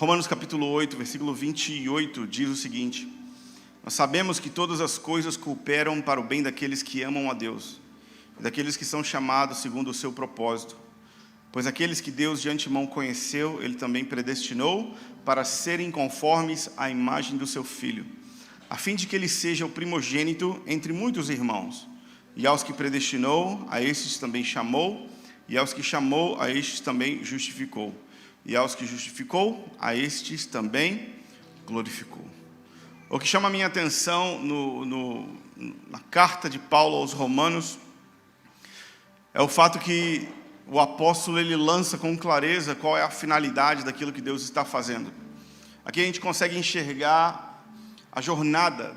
Romanos capítulo 8, versículo 28, diz o seguinte: nós sabemos que todas as coisas cooperam para o bem daqueles que amam a Deus, e daqueles que são chamados segundo o seu propósito. Pois aqueles que Deus de antemão conheceu, Ele também predestinou para serem conformes à imagem do seu Filho, a fim de que Ele seja o primogênito entre muitos irmãos. E aos que predestinou, a estes também chamou, e aos que chamou, a estes também justificou, e aos que justificou, a estes também glorificou. O que chama a minha atenção na carta de Paulo aos Romanos é o fato que o apóstolo ele lança com clareza qual é a finalidade daquilo que Deus está fazendo. Aqui a gente consegue enxergar a jornada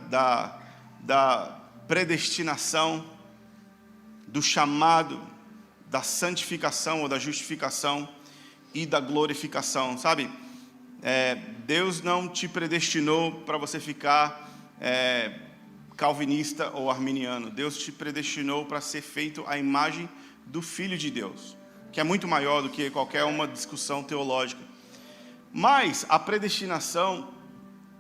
da predestinação, do chamado, da santificação ou da justificação e da glorificação, sabe? Deus não te predestinou para você ficar calvinista ou arminiano. Deus te predestinou para ser feito à imagem do Filho de Deus, que é muito maior do que qualquer uma discussão teológica. Mas a predestinação,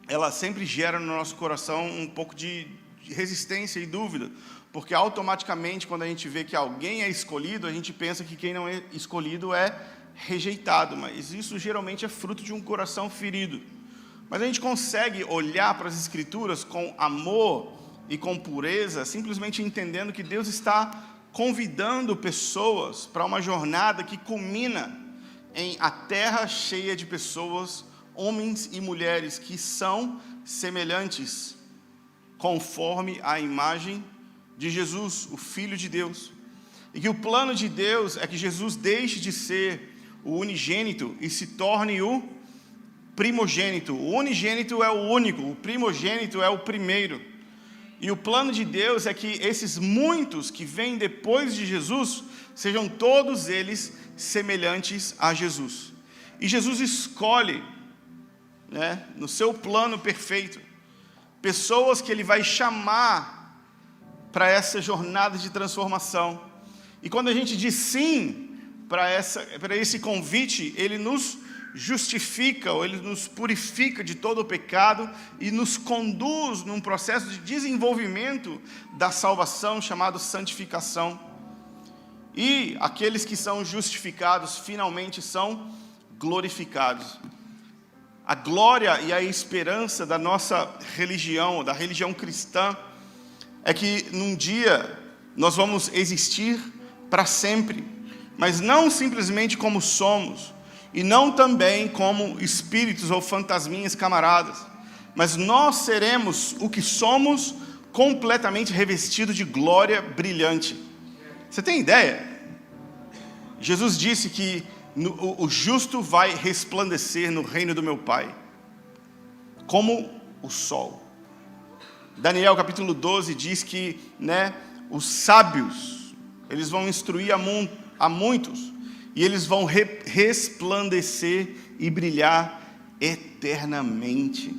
ela sempre gera no nosso coração um pouco de resistência e dúvida, porque automaticamente quando a gente vê que alguém é escolhido, a gente pensa que quem não é escolhido é rejeitado, mas isso geralmente é fruto de um coração ferido. Mas a gente consegue olhar para as Escrituras com amor e com pureza, simplesmente entendendo que Deus está convidando pessoas para uma jornada que culmina em a terra cheia de pessoas, homens e mulheres que são semelhantes, conforme a imagem de Jesus, o Filho de Deus. E que o plano de Deus é que Jesus deixe de ser o unigênito e se torne o primogênito. O unigênito é o único, o primogênito é o primeiro. E o plano de Deus é que esses muitos que vêm depois de Jesus, sejam todos eles semelhantes a Jesus. E Jesus escolhe, no seu plano perfeito, pessoas que Ele vai chamar para essa jornada de transformação. E quando a gente diz sim para esse convite, Ele nos justifica, ou Ele nos purifica de todo o pecado e nos conduz num processo de desenvolvimento da salvação chamado santificação. E aqueles que são justificados finalmente são glorificados. A glória e a esperança da nossa religião, da religião cristã, é que num dia nós vamos existir para sempre, mas não simplesmente como somos, e não também como espíritos ou fantasminhas camaradas, mas nós seremos o que somos completamente revestidos de glória brilhante. Você tem ideia? Jesus disse que o justo vai resplandecer no reino do meu Pai, como o sol. Daniel capítulo 12 diz que os sábios, eles vão instruir a muitos, e eles vão resplandecer e brilhar eternamente.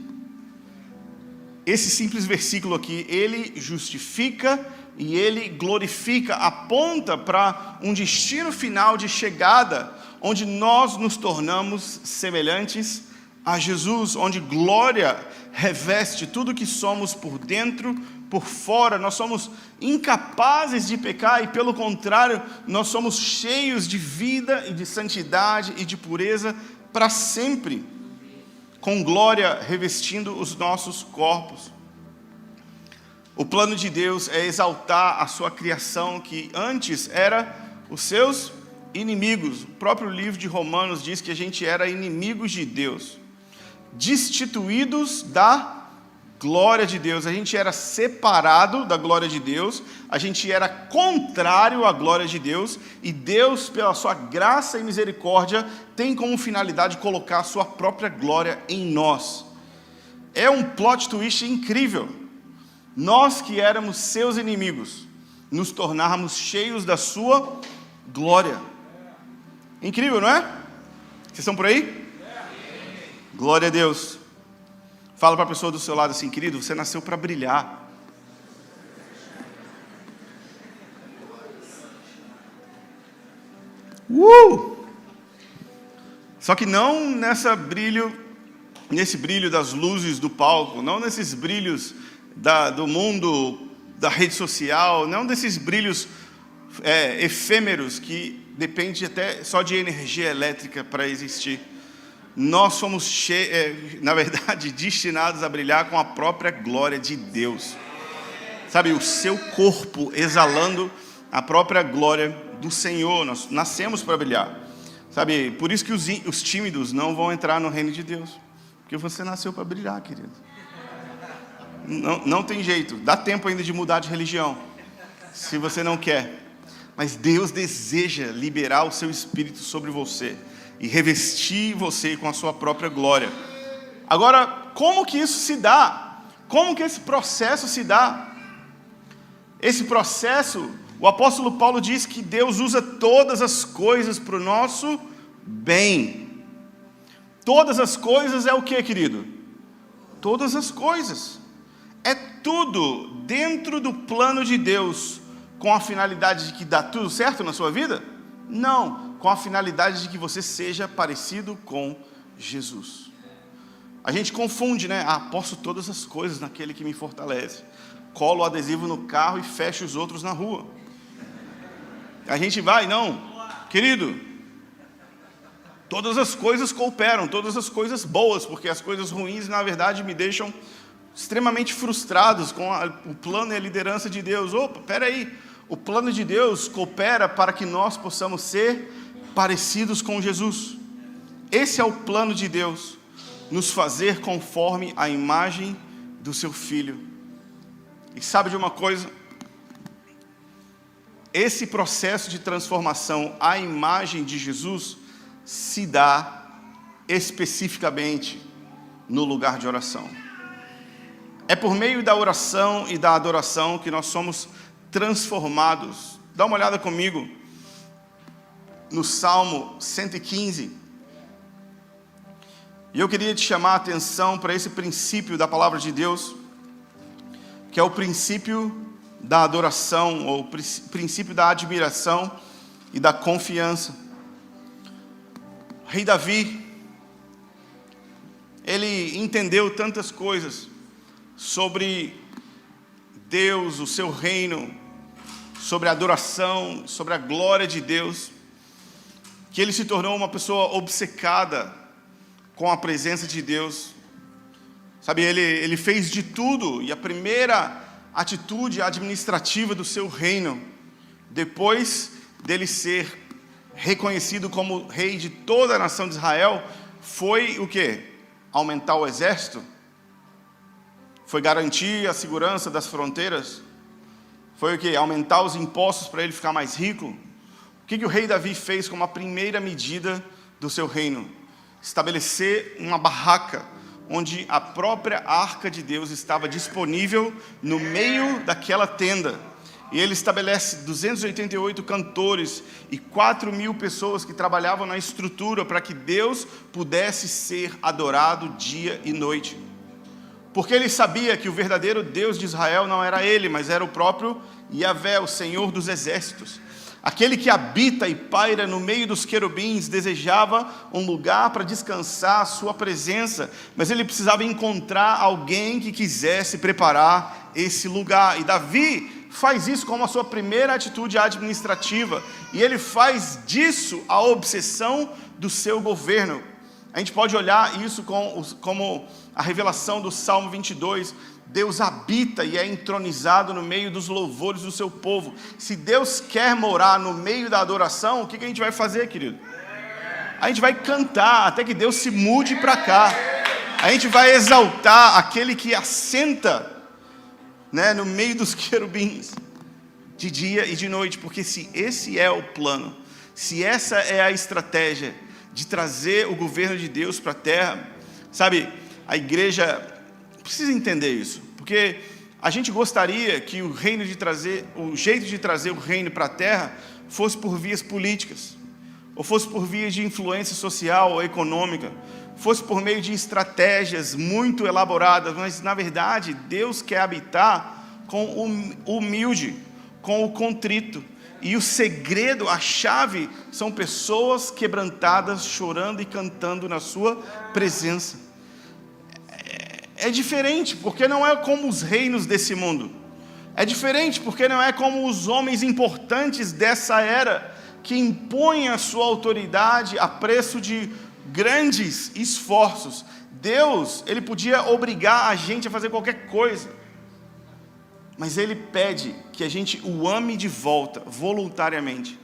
Esse simples versículo aqui, ele justifica e ele glorifica, aponta para um destino final de chegada, onde nós nos tornamos semelhantes a Jesus, onde glória reveste tudo que somos por dentro, por fora. Nós somos incapazes de pecar e, pelo contrário, nós somos cheios de vida e de santidade e de pureza para sempre, com glória revestindo os nossos corpos. O plano de Deus é exaltar a sua criação, que antes era os seus inimigos. O próprio livro de Romanos diz que a gente era inimigos de Deus, destituídos da glória de Deus. A gente era separado da glória de Deus, a gente era contrário à glória de Deus, e Deus, pela sua graça e misericórdia, tem como finalidade colocar a sua própria glória em nós. É um plot twist incrível. Nós que éramos seus inimigos, nos tornarmos cheios da sua glória. Incrível, não é? Vocês estão por aí? Glória a Deus. Fala para a pessoa do seu lado assim: querido, você nasceu para brilhar. Só que não nessa brilho nesse brilho das luzes do palco, não nesses brilhos do mundo, da rede social, não desses brilhos efêmeros que depende até só de energia elétrica para existir. Nós somos, na verdade, destinados a brilhar com a própria glória de Deus. Sabe, o seu corpo exalando a própria glória do Senhor. Nós nascemos para brilhar. Sabe, por isso que os tímidos não vão entrar no reino de Deus. Porque você nasceu para brilhar, querido. Não tem jeito. Dá tempo ainda de mudar de religião, se você não quer. Mas Deus deseja liberar o seu Espírito sobre você e revestir você com a sua própria glória. Agora, como que isso se dá? Como que esse processo se dá? Esse processo, o apóstolo Paulo diz que Deus usa todas as coisas para o nosso bem. Todas as coisas é o que, querido? Todas as coisas. É tudo dentro do plano de Deus, com a finalidade de que dá tudo certo na sua vida? Não, com a finalidade de que você seja parecido com Jesus. A gente confunde, né? Posso todas as coisas naquele que me fortalece. Colo o adesivo no carro e fecho os outros na rua. A gente vai, não. Querido, todas as coisas cooperam, todas as coisas boas, porque as coisas ruins, na verdade, me deixam extremamente frustrados com o plano e a liderança de Deus. Opa, peraí, o plano de Deus coopera para que nós possamos ser parecidos com Jesus. Esse é o plano de Deus, nos fazer conforme a imagem do seu Filho. E sabe de uma coisa? Esse processo de transformação à imagem de Jesus se dá especificamente no lugar de oração. É por meio da oração e da adoração que nós somos transformados. Dá uma olhada comigo no Salmo 115. E eu queria te chamar a atenção para esse princípio da palavra de Deus, que é o princípio da adoração, ou princípio da admiração e da confiança. O rei Davi, ele entendeu tantas coisas sobre Deus, o seu reino, sobre a adoração, sobre a glória de Deus, que ele se tornou uma pessoa obcecada com a presença de Deus. Sabe, ele fez de tudo, e a primeira atitude administrativa do seu reino, depois dele ser reconhecido como rei de toda a nação de Israel, foi o quê? Aumentar o exército? Foi garantir a segurança das fronteiras? Foi o quê? Aumentar os impostos para ele ficar mais rico? O que o rei Davi fez como a primeira medida do seu reino? Estabelecer uma barraca, onde a própria arca de Deus estava disponível no meio daquela tenda. E ele estabelece 288 cantores e 4.000 pessoas que trabalhavam na estrutura para que Deus pudesse ser adorado dia e noite. Porque ele sabia que o verdadeiro Deus de Israel não era ele, mas era o próprio Yahvé, o Senhor dos exércitos. Aquele que habita e paira no meio dos querubins desejava um lugar para descansar a sua presença, mas ele precisava encontrar alguém que quisesse preparar esse lugar. E Davi faz isso como a sua primeira atitude administrativa, e ele faz disso a obsessão do seu governo. A gente pode olhar isso como a revelação do Salmo 22, Deus habita e é entronizado no meio dos louvores do seu povo. Se Deus quer morar no meio da adoração, o que a gente vai fazer, querido? A gente vai cantar até que Deus se mude para cá. A gente vai exaltar aquele que assenta, né, no meio dos querubins, de dia e de noite. Porque se esse é o plano, se essa é a estratégia de trazer o governo de Deus para a terra, sabe, a igreja precisa entender isso, porque a gente gostaria que o jeito de trazer o reino para a terra fosse por vias políticas, ou fosse por vias de influência social ou econômica, fosse por meio de estratégias muito elaboradas, mas na verdade Deus quer habitar com o humilde, com o contrito. E o segredo, a chave, são pessoas quebrantadas, chorando e cantando na sua presença. é diferente, porque não é como os reinos desse mundo. É diferente porque não é como os homens importantes dessa era, que impõem a sua autoridade a preço de grandes esforços. Deus, Ele podia obrigar a gente a fazer qualquer coisa, mas Ele pede que a gente o ame de volta, voluntariamente.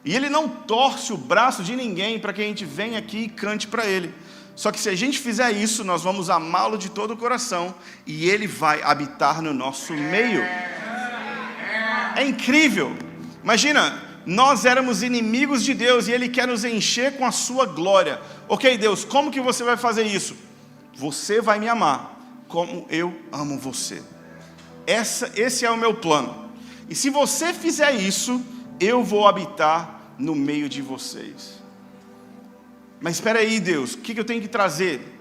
E Ele não torce o braço de ninguém para que a gente venha aqui e cante para Ele. Só que se a gente fizer isso, nós vamos amá-lo de todo o coração e Ele vai habitar no nosso meio. É incrível. Imagina, nós éramos inimigos de Deus e Ele quer nos encher com a sua glória. Ok, Deus, como que você vai fazer isso? Você vai me amar como eu amo você. Esse é o meu plano. E se você fizer isso, eu vou habitar no meio de vocês. Mas espera aí, Deus, o que eu tenho que trazer?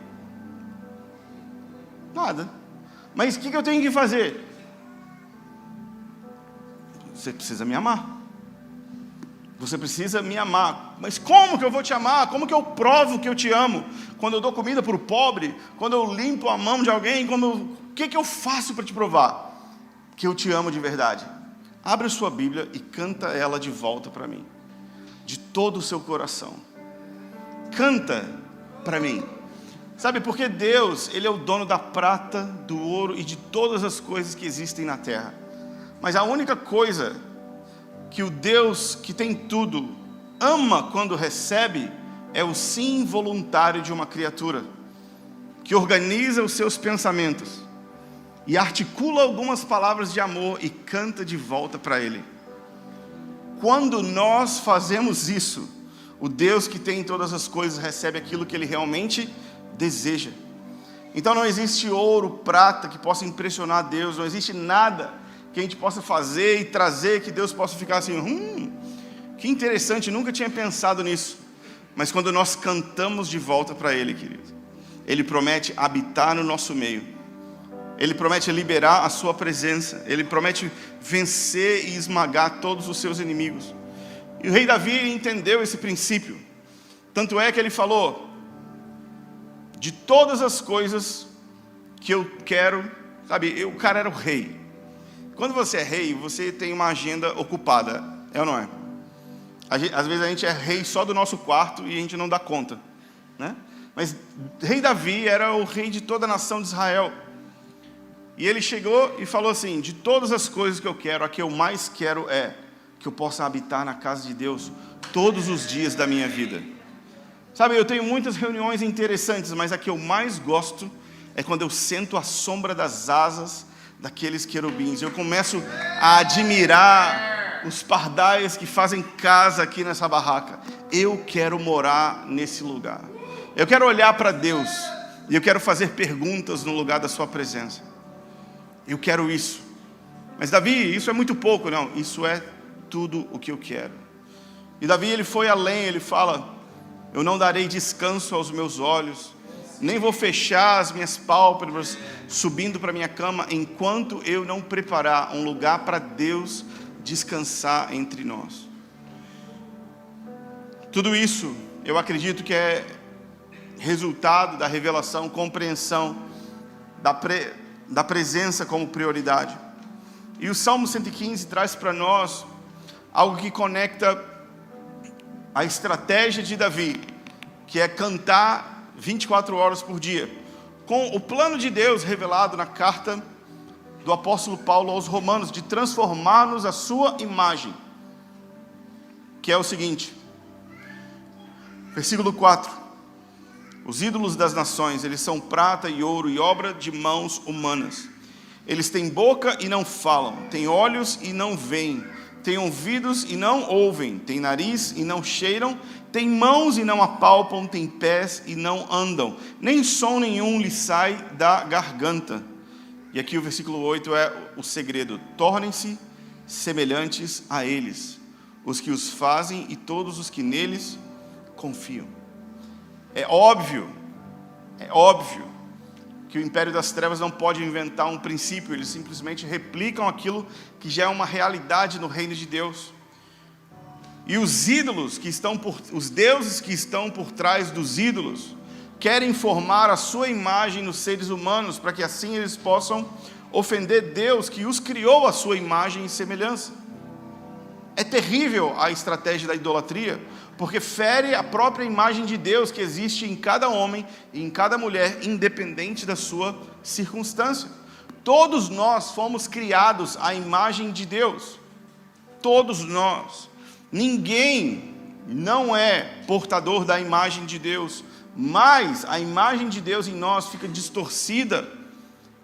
Nada. Mas o que eu tenho que fazer? Você precisa me amar. Você precisa me amar. Mas como que eu vou te amar? Como que eu provo que eu te amo? Quando eu dou comida para o pobre? Quando eu limpo a mão de alguém? O que eu faço para te provar que eu te amo de verdade? Abre a sua Bíblia e canta ela de volta para mim. De todo o seu coração. Canta para mim. Sabe, porque Deus, Ele é o dono da prata, do ouro e de todas as coisas que existem na terra. Mas a única coisa que o Deus que tem tudo ama quando recebe é o sim voluntário de uma criatura, que organiza os seus pensamentos e articula algumas palavras de amor e canta de volta para Ele. Quando nós fazemos isso, o Deus que tem todas as coisas recebe aquilo que Ele realmente deseja. Então não existe ouro, prata que possa impressionar Deus, não existe nada que a gente possa fazer e trazer que Deus possa ficar assim, que interessante, nunca tinha pensado nisso. Mas quando nós cantamos de volta para Ele, querido, Ele promete habitar no nosso meio. Ele promete liberar a sua presença. Ele promete vencer e esmagar todos os seus inimigos. E o rei Davi entendeu esse princípio. Tanto é que ele falou, de todas as coisas que eu quero, sabe, o cara era o rei. Quando você é rei, você tem uma agenda ocupada, é ou não é? Às vezes a gente é rei só do nosso quarto e a gente não dá conta, né? Mas rei Davi era o rei de toda a nação de Israel. E ele chegou e falou assim, de todas as coisas que eu quero, a que eu mais quero é que eu possa habitar na casa de Deus todos os dias da minha vida. Sabe, eu tenho muitas reuniões interessantes, mas a que eu mais gosto é quando eu sento à sombra das asas daqueles querubins. Eu começo a admirar os pardais que fazem casa aqui nessa barraca. Eu quero morar nesse lugar. Eu quero olhar para Deus e eu quero fazer perguntas no lugar da sua presença. Eu quero isso. Mas Davi, isso é muito pouco. Não, isso é tudo o que eu quero. E Davi, ele foi além, ele fala, eu não darei descanso aos meus olhos, nem vou fechar as minhas pálpebras subindo para minha cama, enquanto eu não preparar um lugar para Deus descansar entre nós. Tudo isso, eu acredito que é resultado da revelação, compreensão da presença como prioridade. E o Salmo 115 traz para nós algo que conecta a estratégia de Davi, que é cantar 24 horas por dia, com o plano de Deus revelado na carta do apóstolo Paulo aos Romanos, de transformar-nos à sua imagem, que é o seguinte, versículo 4, os ídolos das nações, eles são prata e ouro e obra de mãos humanas, eles têm boca e não falam, têm olhos e não veem, têm ouvidos e não ouvem, têm nariz e não cheiram, têm mãos e não apalpam, têm pés e não andam, nem som nenhum lhes sai da garganta. E aqui o versículo 8 é o segredo, tornem-se semelhantes a eles, os que os fazem e todos os que neles confiam. É óbvio que o império das trevas não pode inventar um princípio, eles simplesmente replicam aquilo que já é uma realidade no reino de Deus. E os ídolos que estão os deuses que estão por trás dos ídolos querem formar a sua imagem nos seres humanos, para que assim eles possam ofender Deus, que os criou à sua imagem e semelhança. É terrível a estratégia da idolatria, porque fere a própria imagem de Deus que existe em cada homem e em cada mulher, independente da sua circunstância. Todos nós fomos criados à imagem de Deus. Todos nós. Ninguém não é portador da imagem de Deus, mas a imagem de Deus em nós fica distorcida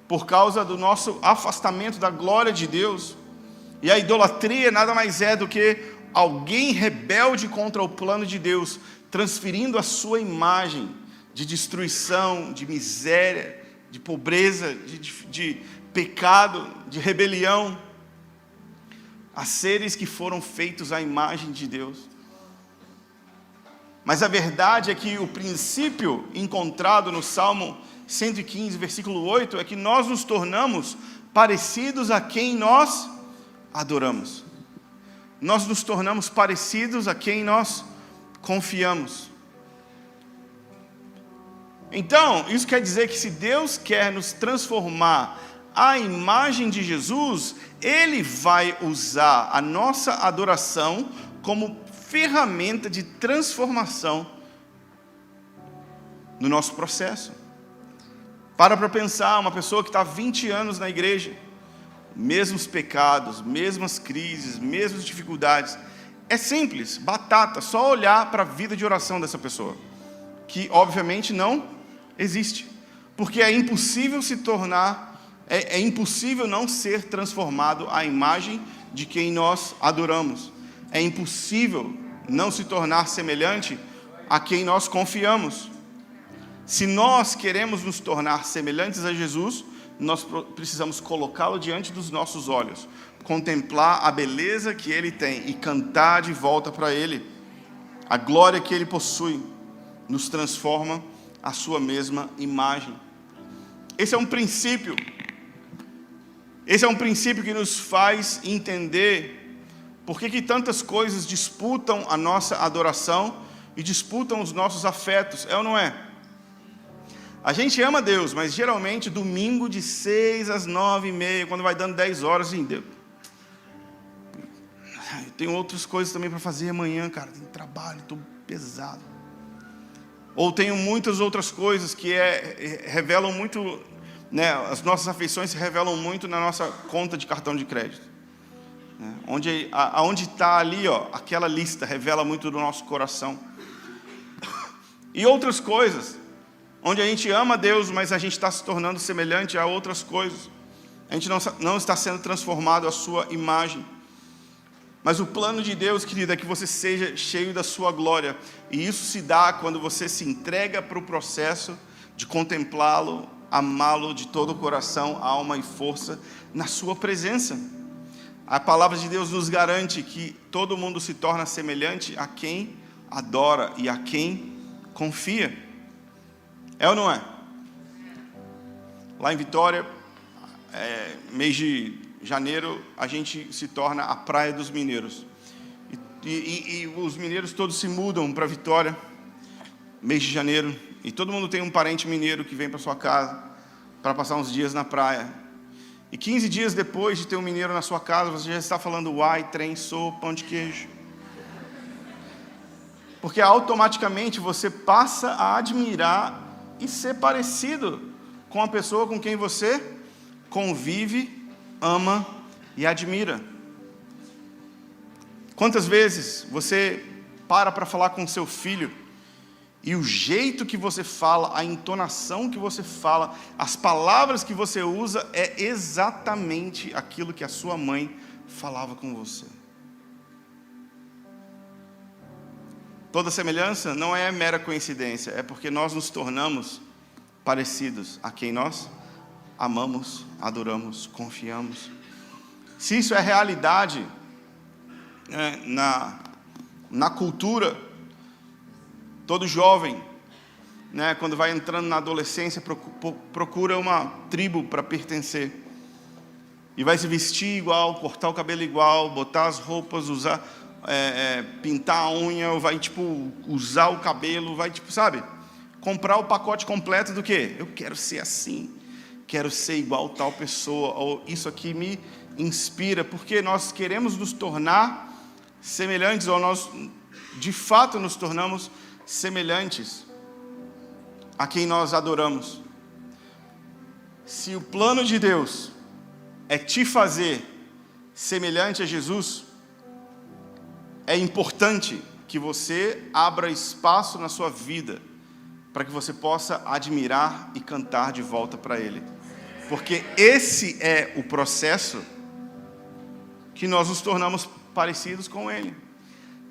por causa do nosso afastamento da glória de Deus. E a idolatria nada mais é do que alguém rebelde contra o plano de Deus, transferindo a sua imagem de destruição, de miséria, de pobreza, de pecado, de rebelião, a seres que foram feitos à imagem de Deus. Mas a verdade é que o princípio encontrado no Salmo 115, versículo 8, é que nós nos tornamos parecidos a quem nós adoramos. Nós nos tornamos parecidos a quem nós confiamos. Então, isso quer dizer que se Deus quer nos transformar à imagem de Jesus, Ele vai usar a nossa adoração como ferramenta de transformação no nosso processo. Para pensar, uma pessoa que está há 20 anos na igreja, mesmos pecados, mesmas crises, mesmas dificuldades. É simples, batata, só olhar para a vida de oração dessa pessoa, que obviamente não existe, porque é impossível se tornar, é impossível não ser transformado à imagem de quem nós adoramos. É impossível não se tornar semelhante a quem nós confiamos. Se nós queremos nos tornar semelhantes a Jesus, nós precisamos colocá-lo diante dos nossos olhos, contemplar a beleza que Ele tem e cantar de volta para Ele. A glória que Ele possui nos transforma à sua mesma imagem. Esse é um princípio. Esse é um princípio que nos faz entender por que tantas coisas disputam a nossa adoração e disputam os nossos afetos, é ou não é? A gente ama Deus, mas geralmente domingo de 6 às 9h30, quando vai dando 10 horas, assim, Deus, eu tenho outras coisas também para fazer amanhã, cara, tem trabalho, estou pesado. Ou tenho muitas outras coisas que revelam muito, né, as nossas afeições se revelam muito na nossa conta de cartão de crédito. Né, onde está ali, ó, aquela lista revela muito do nosso coração. E outras coisas, onde a gente ama Deus, mas a gente está se tornando semelhante a outras coisas. A gente não está sendo transformado à sua imagem. Mas o plano de Deus, querido, é que você seja cheio da sua glória. E isso se dá quando você se entrega para o processo de contemplá-lo, amá-lo de todo o coração, alma e força, na sua presença. A palavra de Deus nos garante que todo mundo se torna semelhante a quem adora e a quem confia. É ou não é? Lá em Vitória, mês de janeiro, a gente se torna a Praia dos Mineiros. E os mineiros todos se mudam para Vitória, mês de janeiro. E todo mundo tem um parente mineiro que vem para sua casa para passar uns dias na praia. E 15 dias depois de ter um mineiro na sua casa, você já está falando uai, trem, sou, pão de queijo. Porque automaticamente você passa a admirar e ser parecido com a pessoa com quem você convive, ama e admira. Quantas vezes você para falar com seu filho e o jeito que você fala, a entonação que você fala, as palavras que você usa é exatamente aquilo que a sua mãe falava com você. Toda semelhança não é mera coincidência, é porque nós nos tornamos parecidos a quem nós amamos, adoramos, confiamos. Se isso é realidade na cultura, todo jovem, né, quando vai entrando na adolescência, procura uma tribo para pertencer. E vai se vestir igual, cortar o cabelo igual, botar as roupas, pintar a unha, vai usar o cabelo, sabe? comprar o pacote completo do quê? Eu quero ser assim, quero ser igual tal pessoa, ou isso aqui me inspira, porque nós queremos nos tornar semelhantes, ou nós de fato nos tornamos semelhantes a quem nós adoramos. Se o plano de Deus é te fazer semelhante a Jesus, é importante que você abra espaço na sua vida para que você possa admirar e cantar de volta para Ele. Porque esse é o processo que nós nos tornamos parecidos com Ele.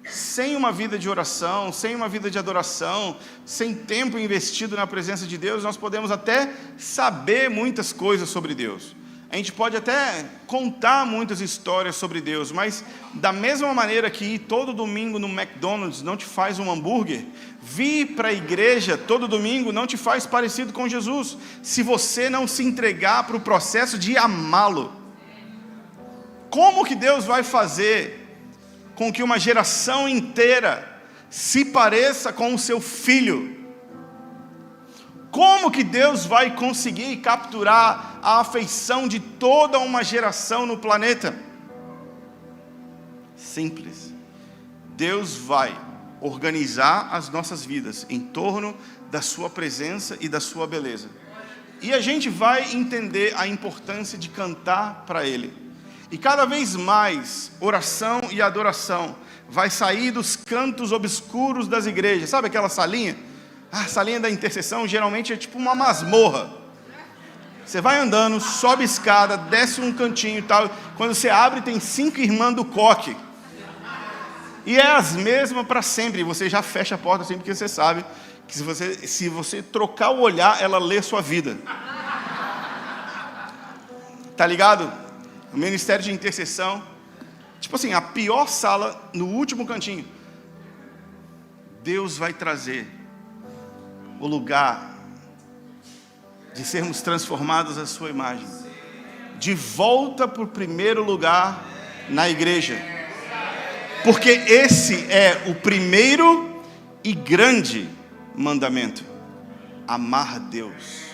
Sem uma vida de oração, sem uma vida de adoração, sem tempo investido na presença de Deus, nós podemos até saber muitas coisas sobre Deus. A gente pode até contar muitas histórias sobre Deus, mas da mesma maneira que ir todo domingo no McDonald's não te faz um hambúrguer, vir para a igreja todo domingo não te faz parecido com Jesus, se você não se entregar para o processo de amá-lo. Como que Deus vai fazer com que uma geração inteira se pareça com o seu filho? Como que Deus vai conseguir capturar a afeição de toda uma geração no planeta? Simples. Deus vai organizar as nossas vidas em torno da sua presença e da sua beleza. E a gente vai entender a importância de cantar para Ele. E cada vez mais, oração e adoração vai sair dos cantos obscuros das igrejas. Sabe aquela salinha? A salinha da intercessão geralmente é tipo uma masmorra. Você vai andando, sobe escada, desce um cantinho e tal. Quando você abre, tem 5 irmãs do coque. E é as mesmas para sempre. Você já fecha a porta assim, porque você sabe que se você trocar o olhar, ela lê sua vida. Tá ligado? O ministério de intercessão, tipo assim, a pior sala no último cantinho. Deus vai trazer o lugar de sermos transformados à sua imagem, de volta para o primeiro lugar na igreja, porque esse é o primeiro e grande mandamento: amar Deus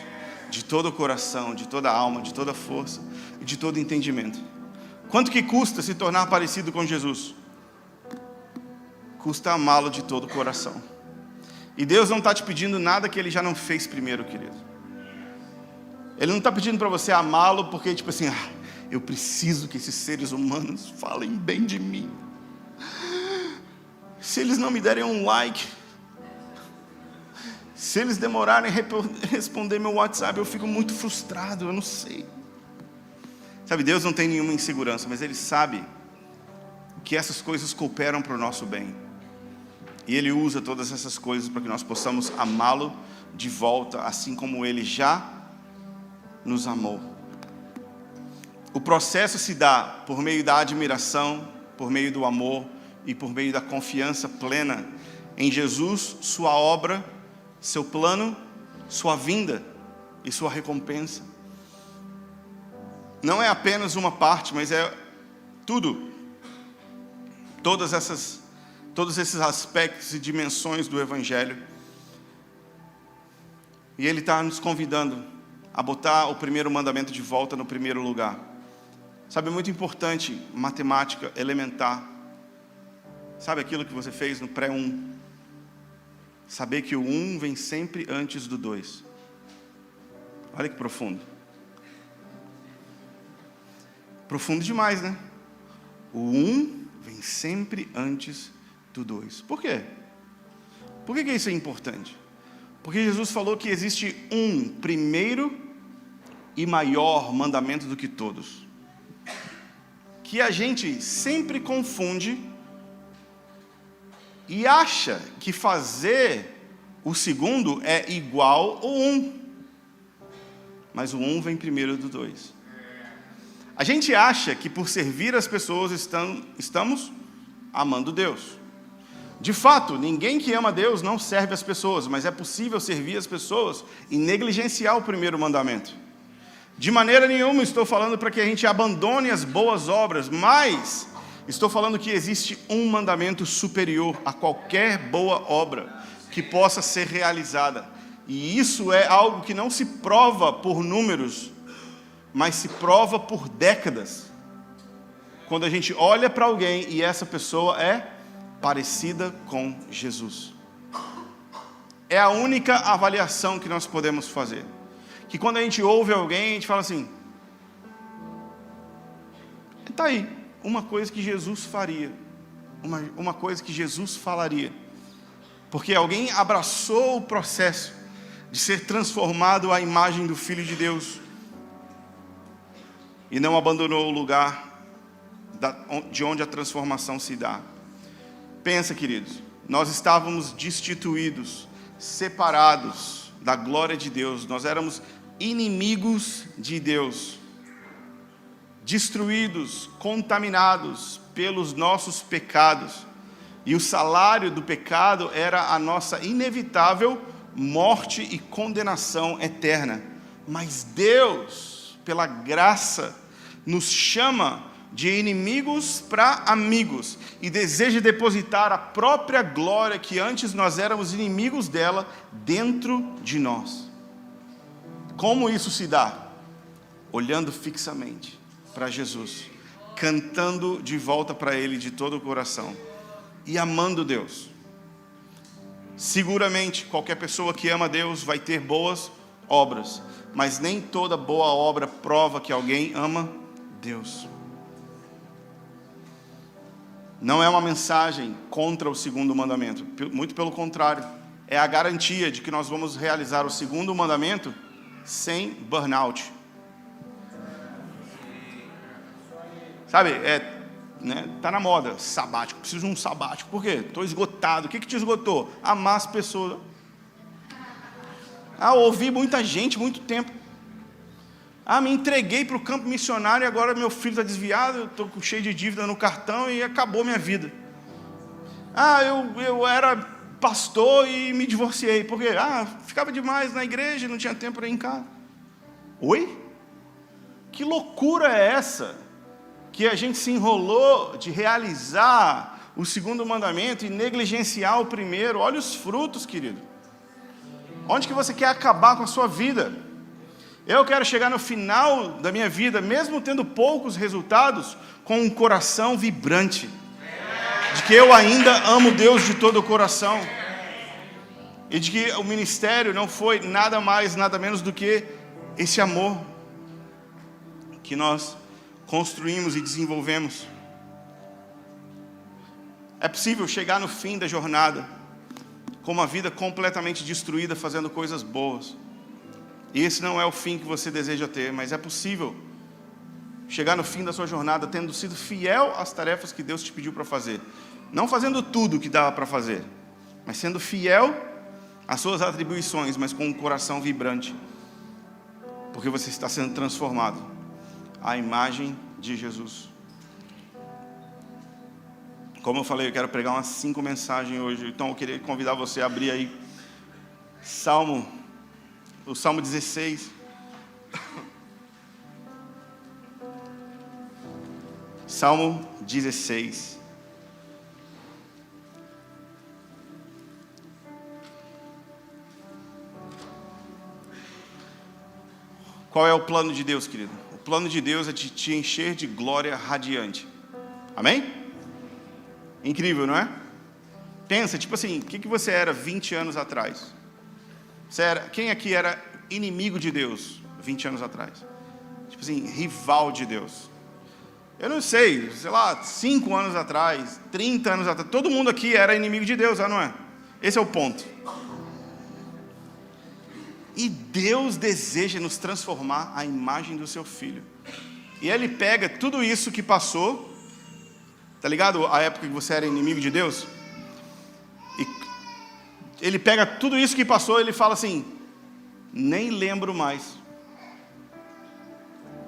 de todo o coração, de toda a alma, de toda a força e de todo entendimento. Quanto que custa se tornar parecido com Jesus? Custa amá-lo de todo o coração. E Deus não está te pedindo nada que Ele já não fez primeiro, querido. Ele não está pedindo para você amá-lo porque, tipo assim, eu preciso que esses seres humanos falem bem de mim. Se eles não me derem um like, se eles demorarem a responder meu WhatsApp, eu fico muito frustrado, eu não sei. Sabe, Deus não tem nenhuma insegurança, mas Ele sabe que essas coisas cooperam para o nosso bem. E Ele usa todas essas coisas para que nós possamos amá-lo de volta, assim como Ele já nos amou. O processo se dá por meio da admiração, por meio do amor e por meio da confiança plena em Jesus, sua obra, seu plano, sua vinda e sua recompensa. Não é apenas uma parte, mas é tudo. Todos esses aspectos e dimensões do Evangelho. E Ele está nos convidando a botar o primeiro mandamento de volta no primeiro lugar. Sabe, é muito importante, matemática elementar. Sabe aquilo que você fez no pré-1? Saber que o 1 vem sempre antes do 2. Olha que profundo. Profundo demais, né? O 1 vem sempre antes do 2. Por quê? Por que isso é importante? Porque Jesus falou que existe um primeiro e maior mandamento do que todos, que a gente sempre confunde e acha que fazer o segundo é igual ao 1. Mas o 1 vem primeiro do 2. A gente acha que por servir as pessoas estamos amando Deus. De fato, ninguém que ama Deus não serve as pessoas, mas é possível servir as pessoas e negligenciar o primeiro mandamento. De maneira nenhuma estou falando para que a gente abandone as boas obras, mas estou falando que existe um mandamento superior a qualquer boa obra que possa ser realizada. E isso é algo que não se prova por números, mas se prova por décadas. Quando a gente olha para alguém e essa pessoa é parecida com Jesus. É a única avaliação que nós podemos fazer. Que quando a gente ouve alguém, a gente fala assim: está aí, uma coisa que Jesus faria, uma coisa que Jesus falaria. Porque alguém abraçou o processo de ser transformado à imagem do Filho de Deus e não abandonou o lugar de onde a transformação se dá. Pensa, queridos, nós estávamos destituídos, separados da glória de Deus, nós éramos inimigos de Deus, destruídos, contaminados pelos nossos pecados, e o salário do pecado era a nossa inevitável morte e condenação eterna. Mas Deus, pela graça, nos chama de inimigos para amigos e deseja depositar a própria glória que antes nós éramos inimigos dela dentro de nós. Como isso se dá? Olhando fixamente para Jesus, cantando de volta para Ele de todo o coração e amando Deus. Seguramente, qualquer pessoa que ama Deus vai ter boas obras, mas nem toda boa obra prova que alguém ama Deus. Não é uma mensagem contra o segundo mandamento, muito pelo contrário, é a garantia de que nós vamos realizar o segundo mandamento sem burnout. Sabe, tá na moda, sabático, preciso de um sabático. Por quê? Estou esgotado. O que te esgotou? Amar as pessoas. Ouvi muita gente, muito tempo. Me entreguei para o campo missionário e agora meu filho está desviado, estou cheio de dívida no cartão e acabou minha vida. Eu era pastor e me divorciei. Por quê? Ficava demais na igreja, não tinha tempo para ir em casa. Oi? Que loucura é essa? Que a gente se enrolou de realizar o segundo mandamento e negligenciar o primeiro. Olha os frutos, querido. Onde que você quer acabar com a sua vida? Eu quero chegar no final da minha vida, mesmo tendo poucos resultados, com um coração vibrante, de que eu ainda amo Deus de todo o coração, e de que o ministério não foi nada mais, nada menos do que esse amor que nós construímos e desenvolvemos. É possível chegar no fim da jornada com uma vida completamente destruída, fazendo coisas boas. E esse não é o fim que você deseja ter, mas é possível chegar no fim da sua jornada tendo sido fiel às tarefas que Deus te pediu para fazer. Não fazendo tudo o que dava para fazer, mas sendo fiel às suas atribuições, mas com um coração vibrante. Porque você está sendo transformado à imagem de Jesus. Como eu falei, eu quero pregar umas 5 mensagens hoje. Então eu queria convidar você a abrir aí o Salmo 16. Salmo 16. Qual é o plano de Deus, querido? O plano de Deus é de te encher de glória radiante. Amém? Incrível, não é? Pensa, tipo assim, o que você era 20 anos atrás? Quem aqui era inimigo de Deus 20 anos atrás? Tipo assim, rival de Deus. Eu não sei lá, 5 anos atrás, 30 anos atrás, todo mundo aqui era inimigo de Deus, não é? Esse é o ponto. E Deus deseja nos transformar à imagem do seu Filho. E Ele pega tudo isso que passou, tá ligado? A época que você era inimigo de Deus. E Ele pega tudo isso que passou e Ele fala assim: nem lembro mais.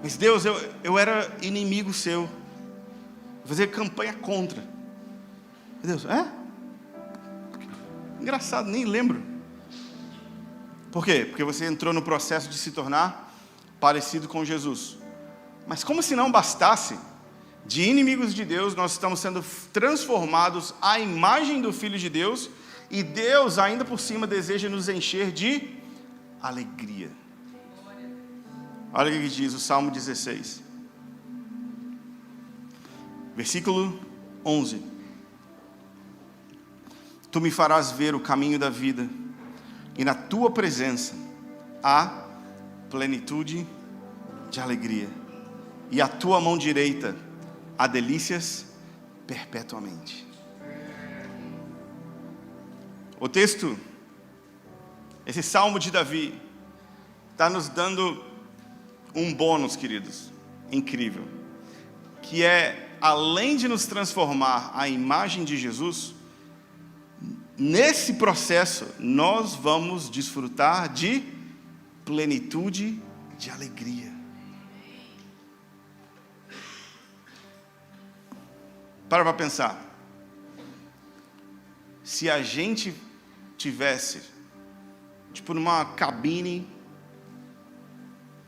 Mas Deus, eu era inimigo seu. Vou fazer campanha contra. Deus, engraçado, nem lembro. Por quê? Porque você entrou no processo de se tornar parecido com Jesus. Mas como se não bastasse, de inimigos de Deus, nós estamos sendo transformados à imagem do Filho de Deus, e Deus ainda por cima deseja nos encher de alegria. Olha o que diz o Salmo 16. Versículo 11. Tu me farás ver o caminho da vida, e na tua presença há plenitude de alegria, e a tua mão direita há delícias perpetuamente. O texto, esse Salmo de Davi, está nos dando um bônus, queridos, incrível, que é, além de nos transformar à imagem de Jesus, nesse processo nós vamos desfrutar de plenitude de alegria. Para pensar. Se a gente tivesse, tipo, numa cabine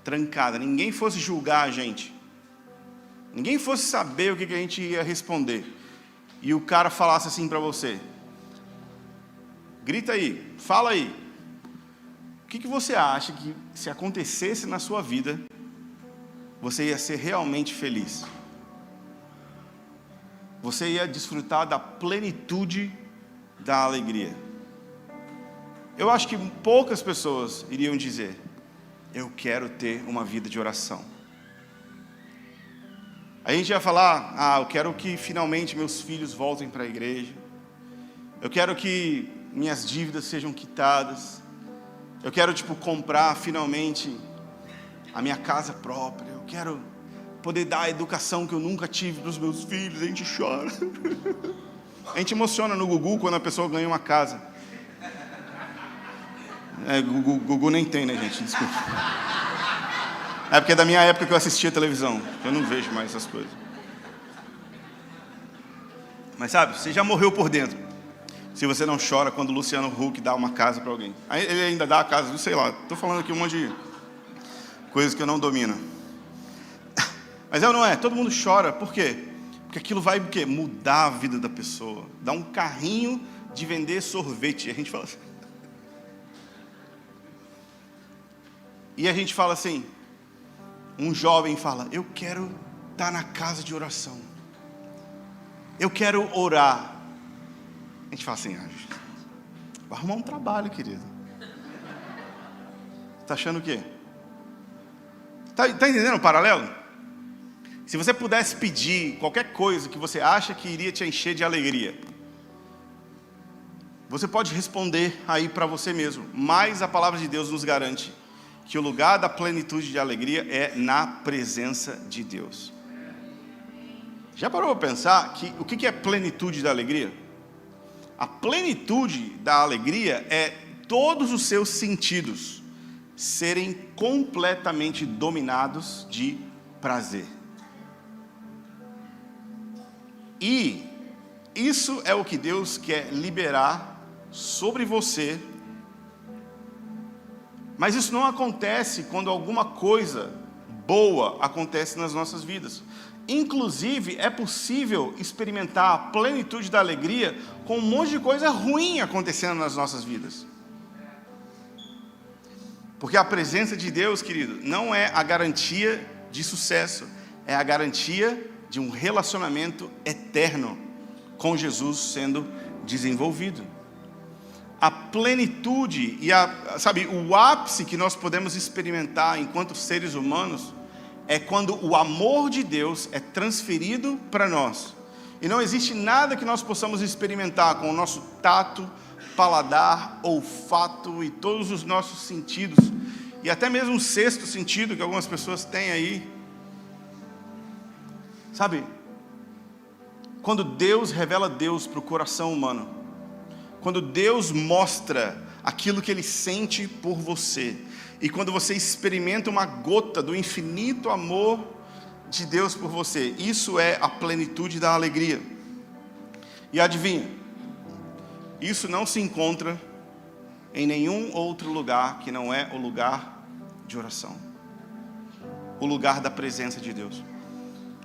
trancada, ninguém fosse julgar a gente, ninguém fosse saber o que a gente ia responder, e o cara falasse assim para você: grita aí, fala aí, o que você acha que, se acontecesse na sua vida, você ia ser realmente feliz? Você ia desfrutar da plenitude da alegria? Eu acho que poucas pessoas iriam dizer: eu quero ter uma vida de oração. A gente ia falar: eu quero que finalmente meus filhos voltem para a igreja. Eu quero que minhas dívidas sejam quitadas. Eu quero, comprar finalmente a minha casa própria. Eu quero poder dar a educação que eu nunca tive para os meus filhos. A gente chora. A gente emociona no Gugu quando a pessoa ganha uma casa. Gugu nem tem, né, gente? Desculpa. É porque é da minha época que eu assistia televisão. Eu não vejo mais essas coisas. Mas sabe, você já morreu por dentro se você não chora quando o Luciano Huck dá uma casa para alguém. Ele ainda dá a casa, não sei lá. Estou falando aqui um monte de coisas que eu não domino. Mas não é? Todo mundo chora. Por quê? Porque aquilo vai o quê? Mudar a vida da pessoa. Dar um carrinho de vender sorvete. E a gente fala assim. E a gente fala assim, um jovem fala: eu quero estar na casa de oração. Eu quero orar. A gente fala assim: vai arrumar um trabalho, querido. Está achando o quê? Está entendendo o paralelo? Se você pudesse pedir qualquer coisa que você acha que iria te encher de alegria, você pode responder aí para você mesmo. Mas a palavra de Deus nos garante que o lugar da plenitude de alegria é na presença de Deus. Já parou para pensar que o que é plenitude da alegria? A plenitude da alegria é todos os seus sentidos serem completamente dominados de prazer. E isso é o que Deus quer liberar sobre você. Mas isso não acontece quando alguma coisa boa acontece nas nossas vidas. Inclusive, é possível experimentar a plenitude da alegria com um monte de coisa ruim acontecendo nas nossas vidas. Porque a presença de Deus, querido, não é a garantia de sucesso, é a garantia de um relacionamento eterno com Jesus sendo desenvolvido. A plenitude e o ápice que nós podemos experimentar enquanto seres humanos é quando o amor de Deus é transferido para nós. E não existe nada que nós possamos experimentar com o nosso tato, paladar, olfato e todos os nossos sentidos, e até mesmo o sexto sentido que algumas pessoas têm aí. Sabe, quando Deus revela Deus para o coração humano, quando Deus mostra aquilo que Ele sente por você, e quando você experimenta uma gota do infinito amor de Deus por você, isso é a plenitude da alegria. E adivinha, isso não se encontra em nenhum outro lugar que não é o lugar de oração, o lugar da presença de Deus.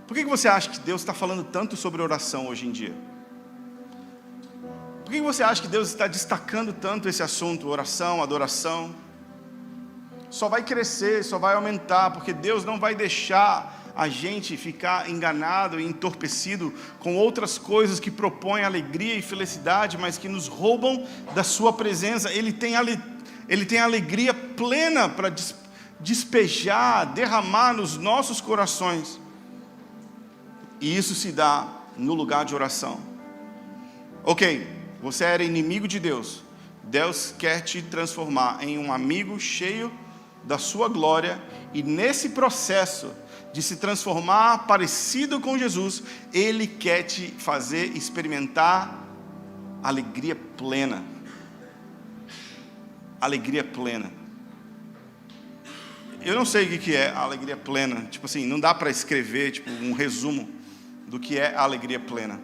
Por que você acha que Deus está falando tanto sobre oração hoje em dia? Por que você acha que Deus está destacando tanto esse assunto, oração, adoração? só vai crescer, só vai aumentar, porque Deus não vai deixar a gente ficar enganado e entorpecido com outras coisas que propõem alegria e felicidade, mas que nos roubam da sua presença. Ele tem alegria plena para despejar, derramar nos nossos corações. E isso se dá no lugar de oração. Ok, você era inimigo de Deus. Deus quer te transformar em um amigo cheio da sua glória. E nesse processo de se transformar parecido com Jesus, Ele quer te fazer experimentar alegria plena. Alegria plena. Eu não sei o que é a alegria plena. Tipo assim, não dá para escrever tipo, um resumo do que é a alegria plena.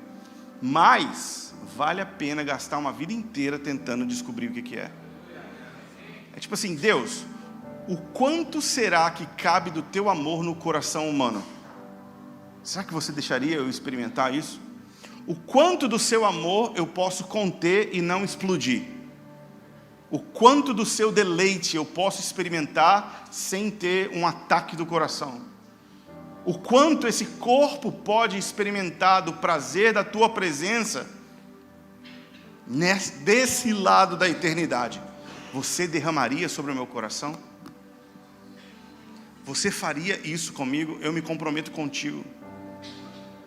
Mas vale a pena gastar uma vida inteira tentando descobrir o que é. É tipo assim, Deus, o quanto será que cabe do teu amor no coração humano? Será que você deixaria eu experimentar isso? O quanto do seu amor eu posso conter e não explodir? O quanto do seu deleite eu posso experimentar sem ter um ataque do coração? O quanto esse corpo pode experimentar do prazer da tua presença desse lado da eternidade? Você derramaria sobre o meu coração? Você faria isso comigo? Eu me comprometo contigo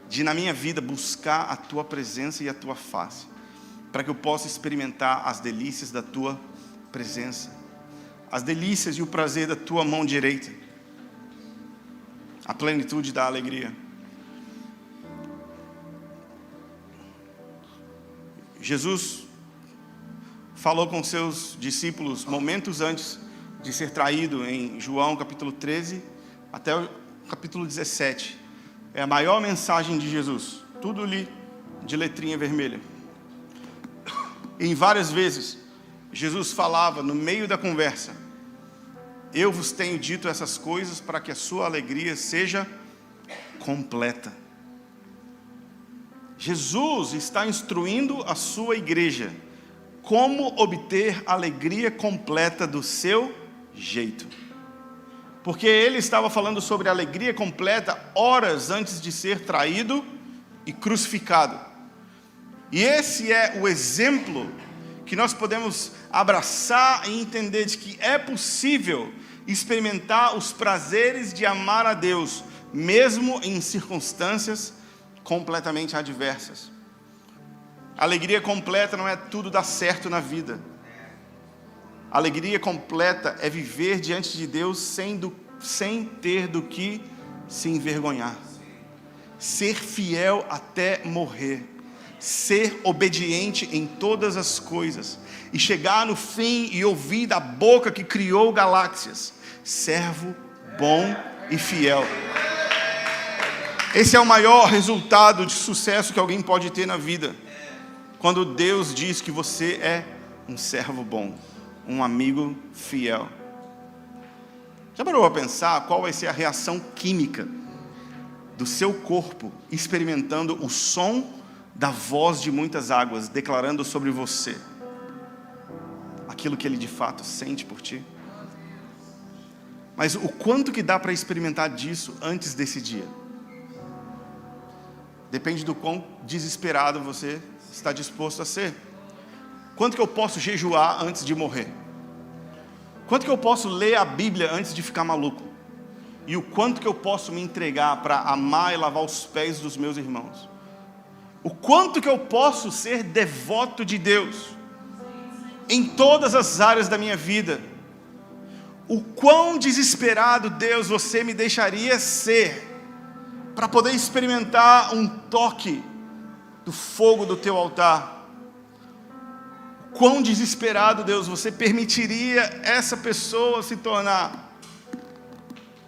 de na minha vida buscar a tua presença e a tua face, para que eu possa experimentar as delícias da tua presença, as delícias e o prazer da tua mão direita, a plenitude da alegria. Jesus falou com seus discípulos momentos antes de ser traído, em João capítulo 13 até o capítulo 17. É a maior mensagem de Jesus, tudo ali de letrinha vermelha. E em várias vezes Jesus falava no meio da conversa: eu vos tenho dito essas coisas para que a sua alegria seja completa. Jesus está instruindo a sua igreja como obter alegria completa do seu jeito. Porque ele estava falando sobre alegria completa horas antes de ser traído e crucificado. E esse é o exemplo que nós podemos abraçar e entender de que é possível experimentar os prazeres de amar a Deus, mesmo em circunstâncias completamente adversas. Alegria completa não é tudo dar certo na vida. Alegria completa é viver diante de Deus sem ter do que se envergonhar. Ser fiel até morrer. Ser obediente em todas as coisas. E chegar no fim e ouvir da boca que criou galáxias: servo bom e fiel. Esse é o maior resultado de sucesso que alguém pode ter na vida. Quando Deus diz que você é um servo bom, um amigo fiel. Já parou a pensar qual vai ser a reação química do seu corpo experimentando o som da voz de muitas águas declarando sobre você aquilo que ele de fato sente por ti? Mas o quanto que dá para experimentar disso antes desse dia? Depende do quão desesperado você está disposto a ser. Quanto que eu posso jejuar antes de morrer? Quanto que eu posso ler a Bíblia antes de ficar maluco? E o quanto que eu posso me entregar para amar e lavar os pés dos meus irmãos? O quanto que eu posso ser devoto de Deus em todas as áreas da minha vida? O quão desesperado, Deus, você me deixaria ser para poder experimentar um toque do fogo do teu altar? Quão desesperado, Deus, você permitiria essa pessoa se tornar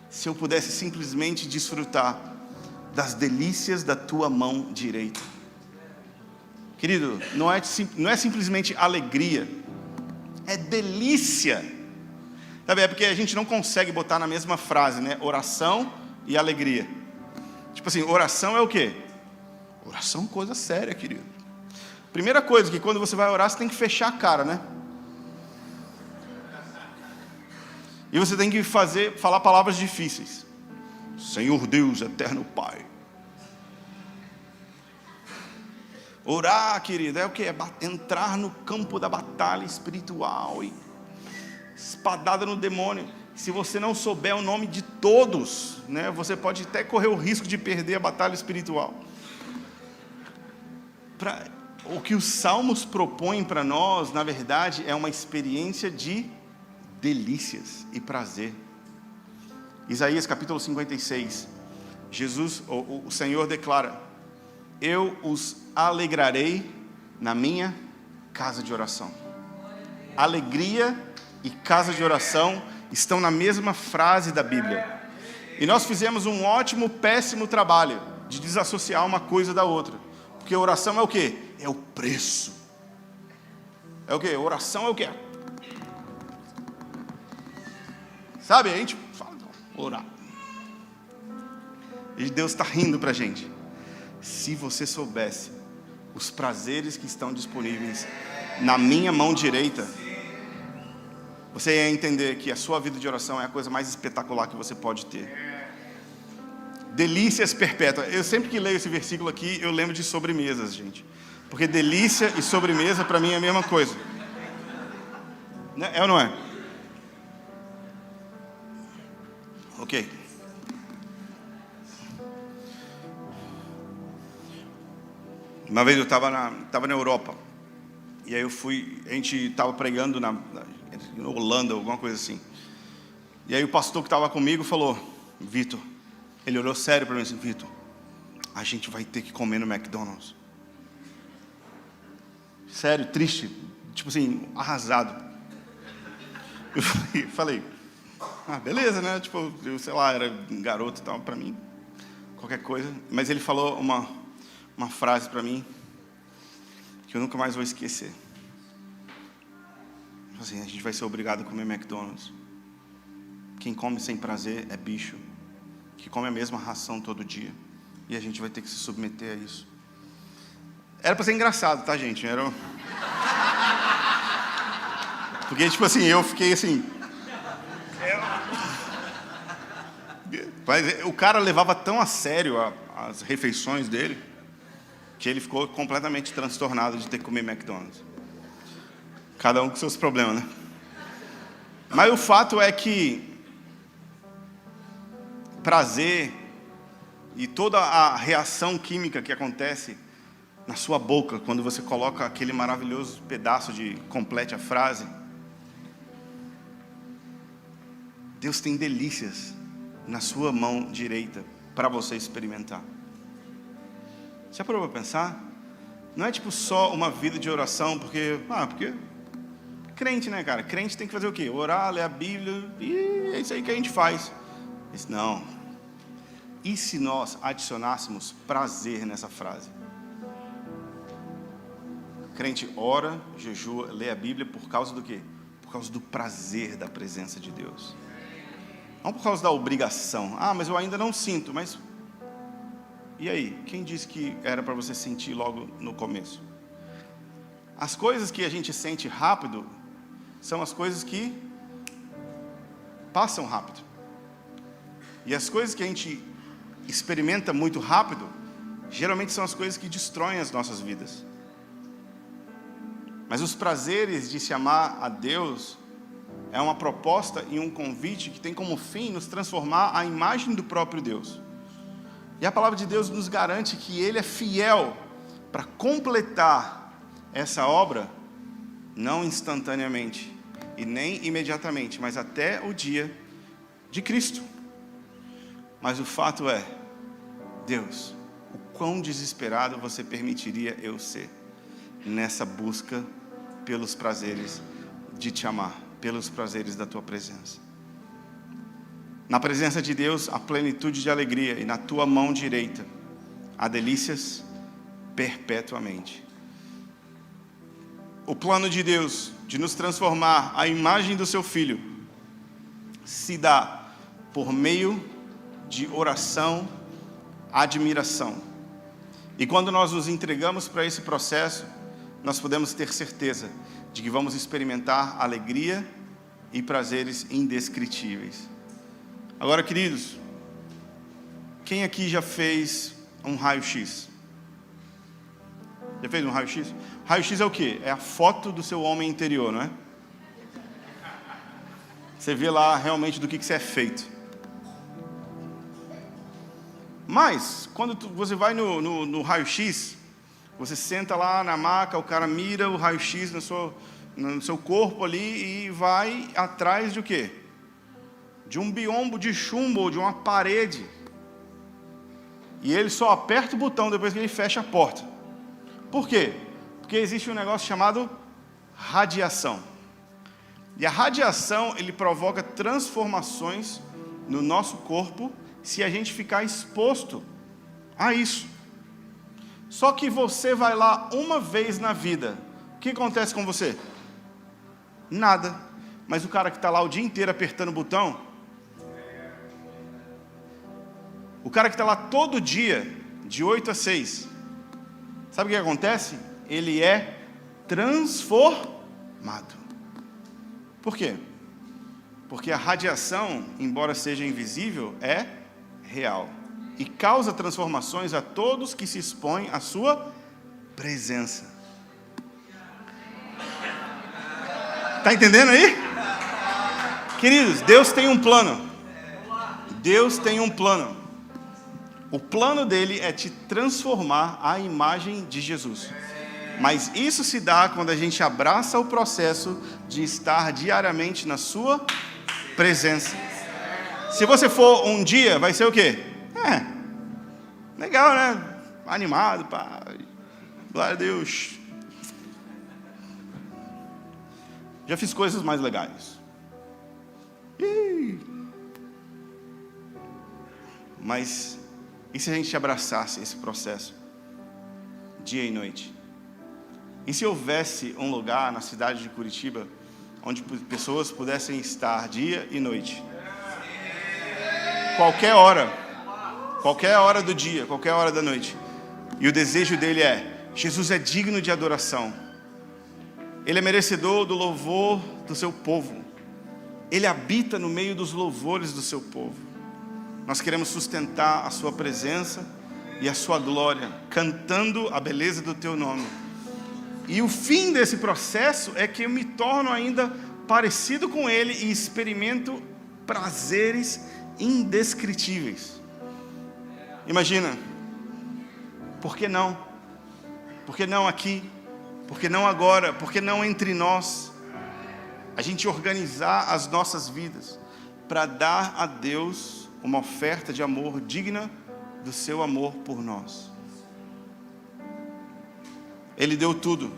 se eu pudesse simplesmente desfrutar das delícias da tua mão direita? Querido, não é simplesmente alegria, é delícia. Sabe, é porque a gente não consegue botar na mesma frase, né? Oração e alegria. Tipo assim, oração é o quê? Oração é coisa séria, querido. Primeira coisa, que quando você vai orar, você tem que fechar a cara, né? E você tem que falar palavras difíceis. Senhor Deus, eterno Pai. Orar, querido, é o que? É entrar no campo da batalha espiritual e espadada no demônio. Se você não souber o nome de todos, né, você pode até correr o risco de perder a batalha espiritual. O que os salmos propõem para nós, na verdade, é uma experiência de delícias e prazer. Isaías capítulo 56, o Senhor declara: eu os alegrarei na minha casa de oração. Alegria e casa de oração estão na mesma frase da Bíblia. E nós fizemos um ótimo, péssimo trabalho de desassociar uma coisa da outra. Porque oração é o quê? É o preço. É o quê? Oração é o quê? Sabe, a gente fala, orar. E Deus está rindo para a gente. Se você soubesse os prazeres que estão disponíveis na minha mão direita, você ia entender que a sua vida de oração é a coisa mais espetacular que você pode ter. Delícias perpétuas. Eu sempre que leio esse versículo aqui, eu lembro de sobremesas, gente. Porque delícia e sobremesa para mim é a mesma coisa. É ou não é? Ok. Uma vez eu estava na Europa. E aí a gente estava pregando na Holanda, alguma coisa assim. E aí o pastor que estava comigo falou: Vitor, ele olhou sério para mim assim: Vitor, a gente vai ter que comer no McDonald's. Sério, triste, tipo assim, arrasado. Eu falei, beleza, né? Tipo, eu sei lá, era um garoto e tal, para mim, qualquer coisa. Mas ele falou uma frase para mim que eu nunca mais vou esquecer. Assim, a gente vai ser obrigado a comer McDonald's. Quem come sem prazer é bicho, que come a mesma ração todo dia, e a gente vai ter que se submeter a isso. Era para ser engraçado, tá, gente? Porque, tipo assim, eu fiquei assim... Mas o cara levava tão a sério as refeições dele, que ele ficou completamente transtornado de ter que comer McDonald's. Cada um com seus problemas, né? Mas o fato é que prazer e toda a reação química que acontece na sua boca quando você coloca aquele maravilhoso pedaço de complete a frase, Deus tem delícias na sua mão direita para você experimentar. Já parou para pensar? Não é tipo só uma vida de oração, porque crente, né, cara? Crente tem que fazer o quê? Orar, ler a Bíblia, e é isso aí que a gente faz. Mas não. E se nós adicionássemos prazer nessa frase? Crente ora, jejua, lê a Bíblia por causa do quê? Por causa do prazer da presença de Deus. Não por causa da obrigação. Mas eu ainda não sinto, mas... E aí? Quem disse que era para você sentir logo no começo? As coisas que a gente sente rápido são as coisas que passam rápido. E as coisas que a gente experimenta muito rápido, geralmente são as coisas que destroem as nossas vidas. Mas os prazeres de se amar a Deus é uma proposta e um convite que tem como fim nos transformar à imagem do próprio Deus. E a palavra de Deus nos garante que Ele é fiel para completar essa obra, não instantaneamente e nem imediatamente, mas até o dia de Cristo. Mas o fato é, Deus, o quão desesperado você permitiria eu ser nessa busca pelos prazeres de te amar, pelos prazeres da tua presença. Na presença de Deus, a plenitude de alegria, e na tua mão direita, há delícias perpetuamente. O plano de Deus de nos transformar à imagem do seu Filho se dá por meio de oração, admiração. E quando nós nos entregamos para esse processo, nós podemos ter certeza de que vamos experimentar alegria e prazeres indescritíveis. Agora, queridos, quem aqui já fez um raio-x? Já fez um raio-x? Raio-x é o quê? É a foto do seu homem interior, não é? Você vê lá realmente do que você é feito. Mas, quando você vai no raio-x, você senta lá na maca, o cara mira o raio-x no seu corpo ali e vai atrás de o quê? De um biombo de chumbo ou de uma parede. E ele só aperta o botão depois que ele fecha a porta. Por quê? Porque existe um negócio chamado radiação. E a radiação, ele provoca transformações no nosso corpo se a gente ficar exposto a isso. Só que você vai lá uma vez na vida. O que acontece com você? Nada. Mas o cara que está lá o dia inteiro apertando o botão, o cara que está lá todo dia, de 8 a 6, sabe o que acontece? Ele é transformado. Por quê? Porque a radiação, embora seja invisível, é real. E causa transformações a todos que se expõem à sua presença. Está entendendo aí? Queridos, Deus tem um plano. Deus tem um plano. O plano dele é te transformar à imagem de Jesus. Mas isso se dá quando a gente abraça o processo de estar diariamente na sua presença. Se você for um dia, vai ser o quê? Legal, né? Animado, pá. Glória a Deus. Já fiz coisas mais legais. Mas e se a gente abraçasse esse processo dia e noite? E se houvesse um lugar na cidade de Curitiba onde pessoas pudessem estar dia e noite? Qualquer hora do dia, qualquer hora da noite. E o desejo dele é: Jesus é digno de adoração. Ele é merecedor do louvor do seu povo. Ele habita no meio dos louvores do seu povo. Nós queremos sustentar a sua presença e a sua glória, cantando a beleza do teu nome. E o fim desse processo é que eu me torno ainda parecido com ele e experimento prazeres indescritíveis. Imagina, por que não? Por que não aqui? Por que não agora? Por que não entre nós? A gente organizar as nossas vidas para dar a Deus uma oferta de amor digna do seu amor por nós. Ele deu tudo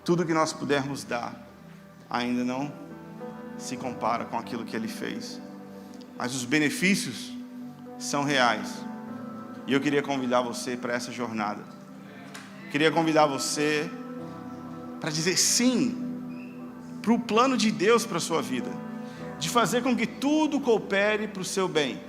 que nós pudermos dar, ainda não se compara com aquilo que Ele fez. Mas os benefícios são reais. E eu queria convidar você para essa jornada. Queria convidar você para dizer sim para o plano de Deus para a sua vida, de fazer com que tudo coopere para o seu bem,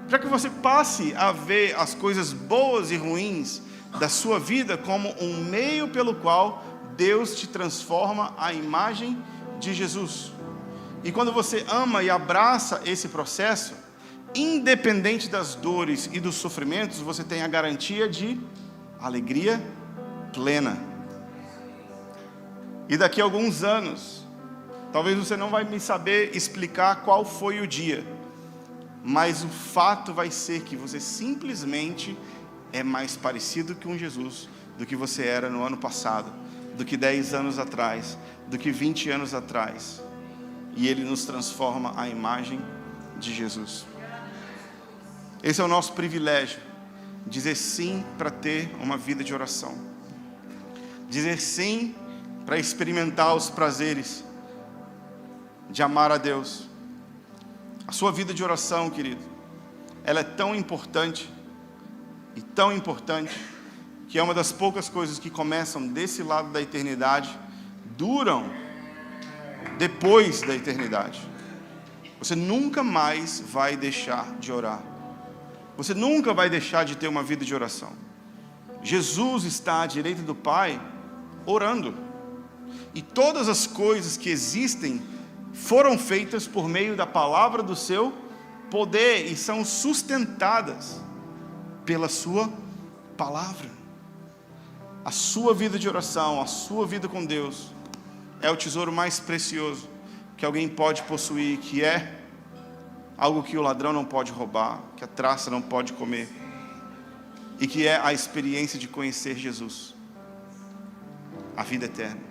para que você passe a ver as coisas boas e ruins da sua vida como um meio pelo qual Deus te transforma à imagem de Jesus. E quando você ama e abraça esse processo, independente das dores e dos sofrimentos, você tem a garantia de alegria plena. E daqui a alguns anos, talvez você não vai me saber explicar qual foi o dia, mas o fato vai ser que você simplesmente é mais parecido com Jesus do que você era no ano passado, do que 10 anos atrás, do que 20 anos atrás. E Ele nos transforma à imagem de Jesus. Esse é o nosso privilégio, dizer sim para ter uma vida de oração, dizer sim para experimentar os prazeres de amar a Deus. A sua vida de oração, querido, ela é tão importante, e tão importante, que é uma das poucas coisas que começam desse lado da eternidade, duram depois da eternidade. Você nunca mais vai deixar de orar. Você nunca vai deixar de ter uma vida de oração. Jesus está à direita do Pai, orando. E todas as coisas que existem foram feitas por meio da palavra do seu poder e são sustentadas pela sua palavra. A sua vida de oração, a sua vida com Deus é o tesouro mais precioso que alguém pode possuir, que é algo que o ladrão não pode roubar, que a traça não pode comer, e que é a experiência de conhecer Jesus, a vida eterna.